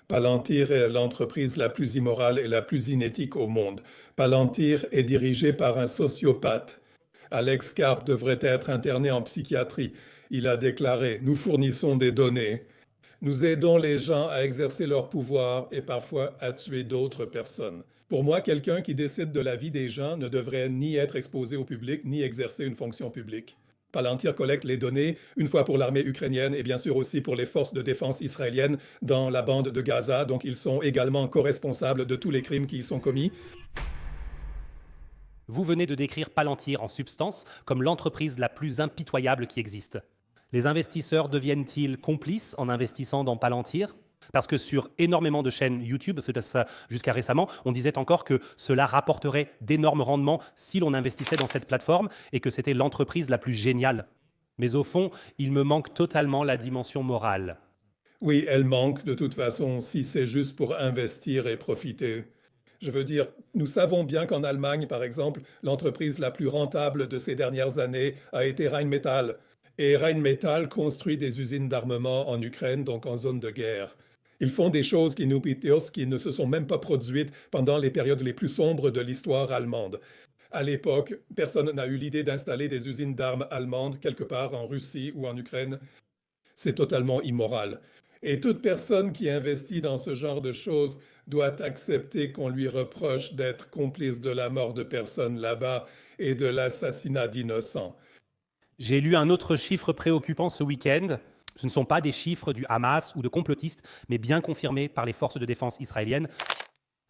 Palantir est l'entreprise la plus immorale et la plus inéthique au monde. Palantir est dirigé par un sociopathe. Alex Karp devrait être interné en psychiatrie. Il a déclaré: Nous fournissons des données. Nous aidons les gens à exercer leur pouvoir et parfois à tuer d'autres personnes. Pour moi, quelqu'un qui décide de la vie des gens ne devrait ni être exposé au public, ni exercer une fonction publique. Palantir collecte les données, une fois pour l'armée ukrainienne et bien sûr aussi pour les forces de défense israéliennes dans la bande de Gaza, donc ils sont également co-responsables de tous les crimes qui y sont commis. Vous venez de décrire Palantir en substance comme l'entreprise la plus impitoyable qui existe. Les investisseurs deviennent-ils complices en investissant dans Palantir ? Parce que sur énormément de chaînes YouTube, jusqu'à récemment, on disait encore que cela rapporterait d'énormes rendements si l'on investissait dans cette plateforme et que c'était l'entreprise la plus géniale. Mais au fond, il me manque totalement la dimension morale. Oui, elle manque de toute façon si c'est juste pour investir et profiter. Je veux dire, nous savons bien qu'en Allemagne, par exemple, l'entreprise la plus rentable de ces dernières années a été Rheinmetall. Et Rheinmetall construit des usines d'armement en Ukraine, donc en zone de guerre. Ils font des choses qui ne se sont même pas produites pendant les périodes les plus sombres de l'histoire allemande. À l'époque, personne n'a eu l'idée d'installer des usines d'armes allemandes quelque part en Russie ou en Ukraine. C'est totalement immoral. Et toute personne qui investit dans ce genre de choses doit accepter qu'on lui reproche d'être complice de la mort de personnes là-bas et de l'assassinat d'innocents. J'ai lu un autre chiffre préoccupant ce week-end. Ce ne sont pas des chiffres du Hamas ou de complotistes, mais bien confirmés par les forces de défense israéliennes.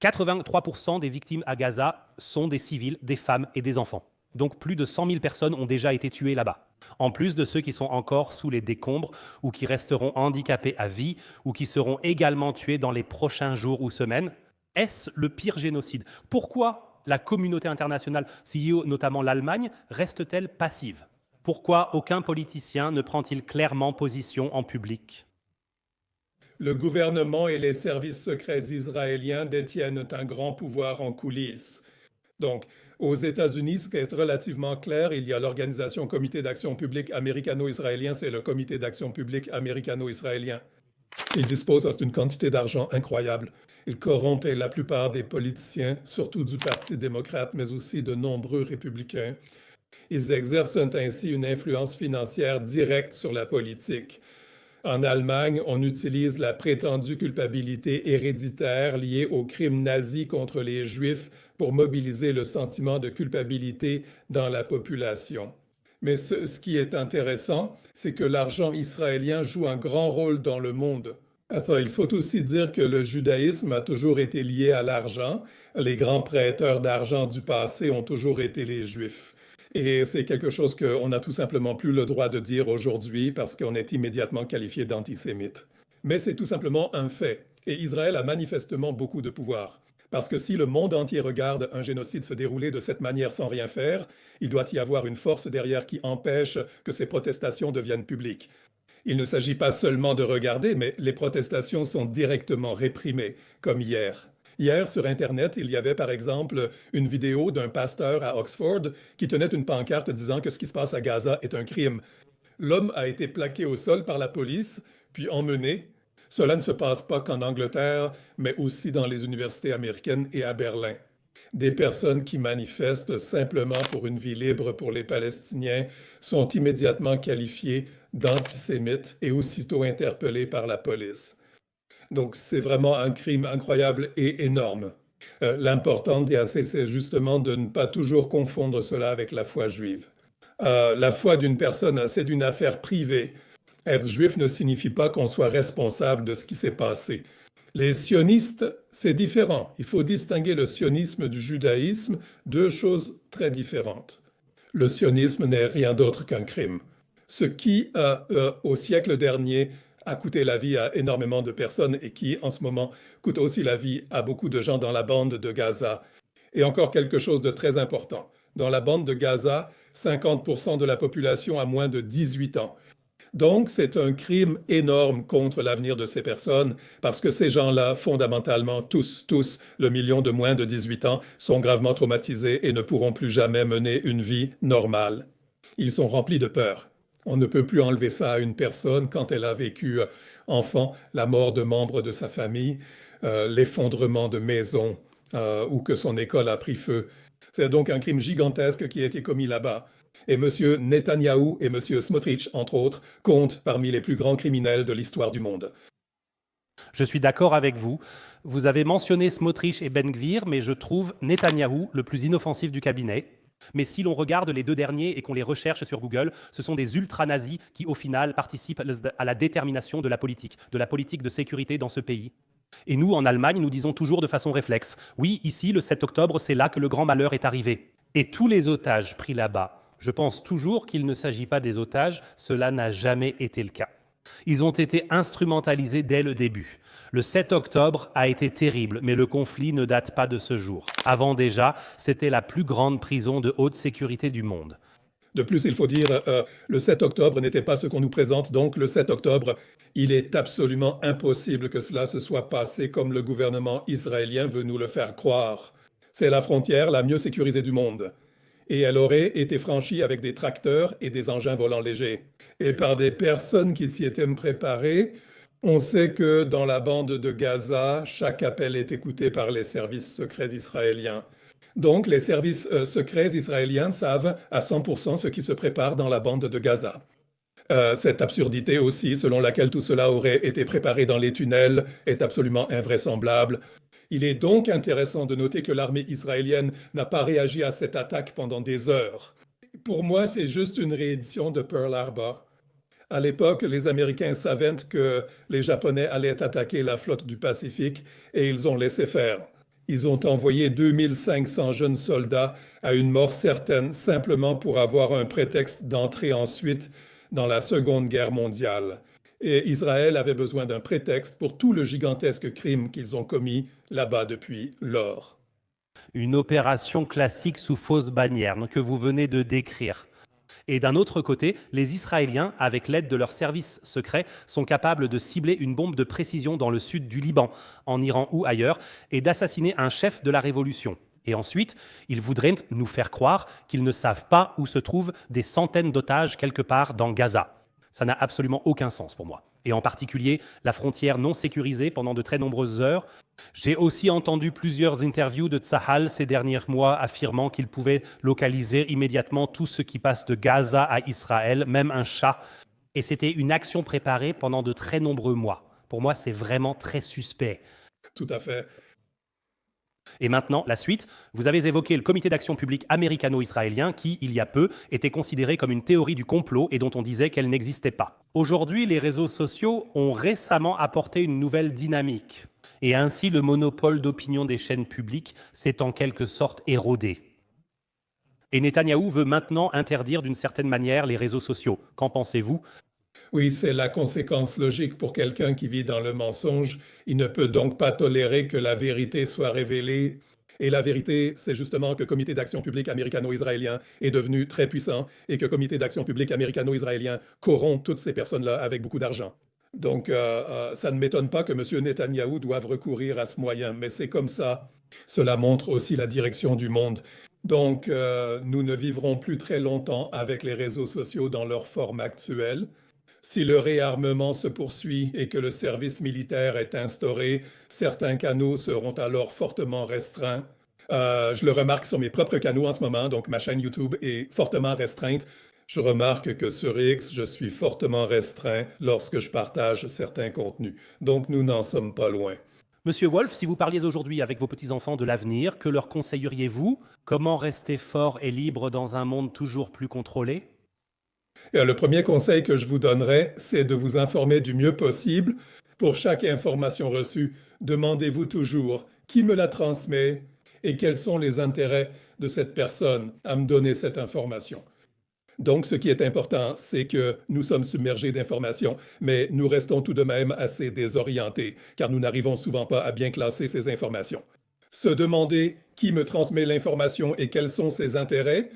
83% des victimes à Gaza sont des civils, des femmes et des enfants. Donc plus de 100 000 personnes ont déjà été tuées là-bas. En plus de ceux qui sont encore sous les décombres ou qui resteront handicapés à vie ou qui seront également tués dans les prochains jours ou semaines. Est-ce le pire génocide ? Pourquoi la communauté internationale, notamment l'Allemagne, reste-t-elle passive ? Pourquoi aucun politicien ne prend-il clairement position en public ? Le gouvernement et les services secrets israéliens détiennent un grand pouvoir en coulisses. Donc, aux États-Unis, ce qui est relativement clair, il y a l'organisation Comité d'action publique américano-israélien, c'est le Comité d'action publique américano-israélien. Il dispose d'une quantité d'argent incroyable. Il corrompt la plupart des politiciens, surtout du Parti démocrate, mais aussi de nombreux républicains. Ils exercent ainsi une influence financière directe sur la politique. En Allemagne, on utilise la prétendue culpabilité héréditaire liée aux crimes nazis contre les Juifs pour mobiliser le sentiment de culpabilité dans la population. Mais ce qui est intéressant, c'est que l'argent israélien joue un grand rôle dans le monde. Enfin, il faut aussi dire que le judaïsme a toujours été lié à l'argent. Les grands prêteurs d'argent du passé ont toujours été les Juifs. Et c'est quelque chose qu'on n'a tout simplement plus le droit de dire aujourd'hui parce qu'on est immédiatement qualifié d'antisémite. Mais c'est tout simplement un fait. Et Israël a manifestement beaucoup de pouvoir. Parce que si le monde entier regarde un génocide se dérouler de cette manière sans rien faire, il doit y avoir une force derrière qui empêche que ces protestations deviennent publiques. Il ne s'agit pas seulement de regarder, mais les protestations sont directement réprimées, comme hier. Hier, sur Internet, il y avait par exemple une vidéo d'un pasteur à Oxford qui tenait une pancarte disant que ce qui se passe à Gaza est un crime. L'homme a été plaqué au sol par la police, puis emmené. Cela ne se passe pas qu'en Angleterre, mais aussi dans les universités américaines et à Berlin. Des personnes qui manifestent simplement pour une vie libre pour les Palestiniens sont immédiatement qualifiées d'antisémites et aussitôt interpellées par la police. Donc c'est vraiment un crime incroyable et énorme. L'important, c'est justement de ne pas toujours confondre cela avec la foi juive. La foi d'une personne, c'est une affaire privée. Être juif ne signifie pas qu'on soit responsable de ce qui s'est passé. Les sionistes, c'est différent. Il faut distinguer le sionisme du judaïsme, deux choses très différentes. Le sionisme n'est rien d'autre qu'un crime. Ce qui, au siècle dernier, a coûté la vie à énormément de personnes et qui, en ce moment, coûte aussi la vie à beaucoup de gens dans la bande de Gaza. Et encore quelque chose de très important. Dans la bande de Gaza, 50% de la population a moins de 18 ans. Donc, c'est un crime énorme contre l'avenir de ces personnes parce que ces gens-là, fondamentalement, tous, le million de moins de 18 ans, sont gravement traumatisés et ne pourront plus jamais mener une vie normale. Ils sont remplis de peur. On ne peut plus enlever ça à une personne quand elle a vécu enfant, la mort de membres de sa famille, l'effondrement de maisons ou que son école a pris feu. C'est donc un crime gigantesque qui a été commis là-bas. Et M. Netanyahou et M. Smotrich, entre autres, comptent parmi les plus grands criminels de l'histoire du monde. Je suis d'accord avec vous. Vous avez mentionné Smotrich et Ben Gvir, mais je trouve Netanyahou le plus inoffensif du cabinet. Mais si l'on regarde les deux derniers et qu'on les recherche sur Google, ce sont des ultra-nazis qui, au final, participent à la détermination de la politique de sécurité dans ce pays. Et nous, en Allemagne, nous disons toujours de façon réflexe, oui, ici, le 7 octobre, c'est là que le grand malheur est arrivé. Et tous les otages pris là-bas, je pense toujours qu'il ne s'agit pas des otages, cela n'a jamais été le cas. Ils ont été instrumentalisés dès le début. Le 7 octobre a été terrible, mais le conflit ne date pas de ce jour. Avant déjà, c'était la plus grande prison de haute sécurité du monde. De plus, il faut dire, le 7 octobre n'était pas ce qu'on nous présente, donc le 7 octobre, il est absolument impossible que cela se soit passé comme le gouvernement israélien veut nous le faire croire. C'est la frontière la mieux sécurisée du monde. Et elle aurait été franchie avec des tracteurs et des engins volants légers. Et par des personnes qui s'y étaient préparées. On sait que dans la bande de Gaza, chaque appel est écouté par les services secrets israéliens. Donc les services secrets israéliens savent à 100% ce qui se prépare dans la bande de Gaza. Cette absurdité aussi, selon laquelle tout cela aurait été préparé dans les tunnels, est absolument invraisemblable. Il est donc intéressant de noter que l'armée israélienne n'a pas réagi à cette attaque pendant des heures. Pour moi, c'est juste une réédition de Pearl Harbor. À l'époque, les Américains savaient que les Japonais allaient attaquer la flotte du Pacifique et ils ont laissé faire. Ils ont envoyé 2500 jeunes soldats à une mort certaine simplement pour avoir un prétexte d'entrer ensuite dans la Seconde Guerre mondiale. Et Israël avait besoin d'un prétexte pour tout le gigantesque crime qu'ils ont commis là-bas depuis lors. Une opération classique sous fausse bannière que vous venez de décrire. Et d'un autre côté, les Israéliens, avec l'aide de leurs services secrets, sont capables de cibler une bombe de précision dans le sud du Liban, en Iran ou ailleurs, et d'assassiner un chef de la révolution. Et ensuite, ils voudraient nous faire croire qu'ils ne savent pas où se trouvent des centaines d'otages quelque part dans Gaza. Ça n'a absolument aucun sens pour moi. Et en particulier, la frontière non sécurisée pendant de très nombreuses heures. J'ai aussi entendu plusieurs interviews de Tsahal ces derniers mois affirmant qu'il pouvait localiser immédiatement tout ce qui passe de Gaza à Israël, même un chat. Et c'était une action préparée pendant de très nombreux mois. Pour moi, c'est vraiment très suspect. Tout à fait. Et maintenant, la suite. Vous avez évoqué le comité d'action publique américano-israélien qui, il y a peu, était considéré comme une théorie du complot et dont on disait qu'elle n'existait pas. Aujourd'hui, les réseaux sociaux ont récemment apporté une nouvelle dynamique. Et ainsi, le monopole d'opinion des chaînes publiques s'est en quelque sorte érodé. Et Netanyahou veut maintenant interdire d'une certaine manière les réseaux sociaux. Qu'en pensez-vous ? Oui, c'est la conséquence logique pour quelqu'un qui vit dans le mensonge. Il ne peut donc pas tolérer que la vérité soit révélée. Et la vérité, c'est justement que le Comité d'action publique américano-israélien est devenu très puissant et que le Comité d'action publique américano-israélien corrompt toutes ces personnes-là avec beaucoup d'argent. Donc, ça ne m'étonne pas que M. Netanyahou doive recourir à ce moyen, mais c'est comme ça. Cela montre aussi la direction du monde. Donc, nous ne vivrons plus très longtemps avec les réseaux sociaux dans leur forme actuelle. Si le réarmement se poursuit et que le service militaire est instauré, certains canaux seront alors fortement restreints. Je le remarque sur mes propres canaux en ce moment, donc ma chaîne YouTube est fortement restreinte. Je remarque que sur X, je suis fortement restreint lorsque je partage certains contenus. Donc nous n'en sommes pas loin. Monsieur Wolf, si vous parliez aujourd'hui avec vos petits-enfants de l'avenir, que leur conseilleriez-vous ? Comment rester fort et libre dans un monde toujours plus contrôlé ? Le premier conseil que je vous donnerai, c'est de vous informer du mieux possible. Pour chaque information reçue, demandez-vous toujours qui me la transmet et quels sont les intérêts de cette personne à me donner cette information. Donc, ce qui est important, c'est que nous sommes submergés d'informations, mais nous restons tout de même assez désorientés, car nous n'arrivons souvent pas à bien classer ces informations. Se demander qui me transmet l'information et quels sont ses intérêts,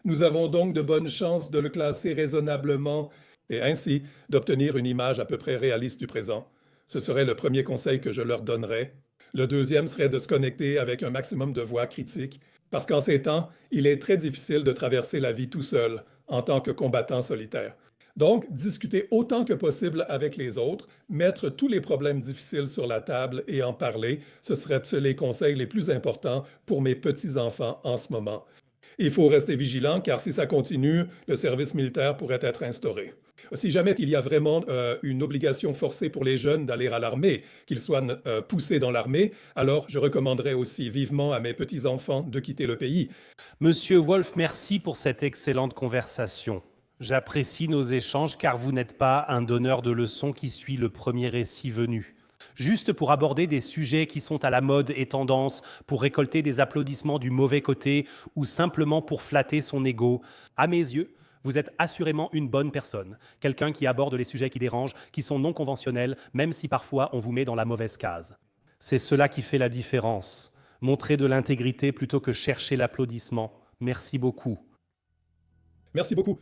nous avons donc de bonnes chances de le classer raisonnablement et ainsi d'obtenir une image à peu près réaliste du présent. Ce serait le premier conseil que je leur donnerais. Le deuxième serait de se connecter avec un maximum de voix critiques, parce qu'en ces temps, il est très difficile de traverser la vie tout seul, en tant que combattant solitaire. Donc, discuter autant que possible avec les autres, mettre tous les problèmes difficiles sur la table et en parler, ce seraient les conseils les plus importants pour mes petits-enfants en ce moment. Il faut rester vigilant car si ça continue, le service militaire pourrait être instauré. Si jamais il y a vraiment une obligation forcée pour les jeunes d'aller à l'armée, qu'ils soient poussés dans l'armée, alors je recommanderais aussi vivement à mes petits-enfants de quitter le pays. Monsieur Wolf, merci pour cette excellente conversation. J'apprécie nos échanges car vous n'êtes pas un donneur de leçons qui suit le premier récit venu. Juste pour aborder des sujets qui sont à la mode et tendance, pour récolter des applaudissements du mauvais côté ou simplement pour flatter son ego, à mes yeux, vous êtes assurément une bonne personne, quelqu'un qui aborde les sujets qui dérangent, qui sont non conventionnels, même si parfois on vous met dans la mauvaise case. C'est cela qui fait la différence. Montrer de l'intégrité plutôt que chercher l'applaudissement. Merci beaucoup. Merci beaucoup.